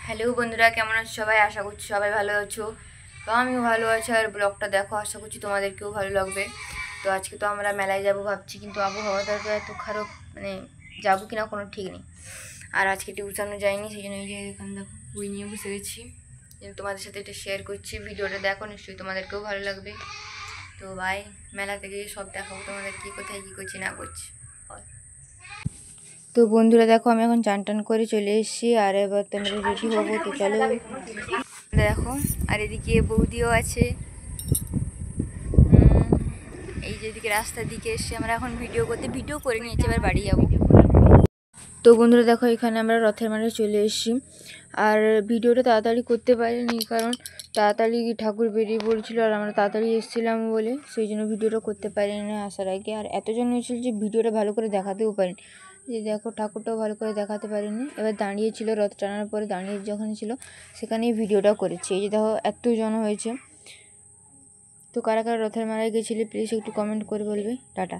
Hello বন্ধুরা, কেমন আছো সবাই? আশা করছি সবাই ভালো আছো। তো আমিও ভালো আছি। আর ব্লগটা দেখো, আশা করছি তোমাদেরকেও ভালো লাগবে। তো আজকে তো আমরা মেলায় যাব ভাবছি, কিন্তু আবহাওয়াটা তো এত খারাপ, মানে যাবো কিনা কোনো ঠিক নেই। আর আজকে টিউশনও যাইনি, সেই জন্য এই যে এখানে দেখো বই নিয়ে বসে গেছি। তোমাদের সাথে এটা শেয়ার করছি, ভিডিওটা দেখো, নিশ্চয়ই তোমাদেরকেও ভালো লাগবে। তো ভাই, মেলা থেকে সব দেখাবো তোমাদের, কি কোথায় কী করছি না করছি। তো বন্ধুরা দেখো, আমি এখন চান টান করে চলে এসেছি, আর এবার তোমরা রেডি হবো। তো চলো দেখো, আর এদিকে বৌদিও আছে। এই যেদিকে রাস্তার দিকে এসে আমরা এখন ভিডিও করে নিয়েছি, এবার বাড়ি যাবো। তো বন্ধুরা দেখো, এখানে আমরা রথের মেলায় চলে এসেছি। আর ভিডিওটা তাড়াতাড়ি করতে পারিনি, কারণ তাড়াতাড়ি ঠাকুর বেরিয়ে পড়েছিল, আর আমরা তাড়াতাড়ি এসেছিলাম বলে সেই জন্য ভিডিওটা করতে পারিনি আসার আগে। আর এতজন হয়েছিল যে ভিডিওটা ভালো করে দেখাতেও পারিনি। যে দেখো, ঠাকুরটাও ভালো করে দেখাতে পারিনি। এবার দাঁড়িয়েছিল, রথ টানার পরে দাঁড়িয়ে যখন ছিল সেখানেই ভিডিওটা করেছি। এই যে দেখো, এতজন হয়েছে। তো কারা কারা রথের মেলায় গেছিলে প্লিজ একটু কমেন্ট করে বলবে। টাটা।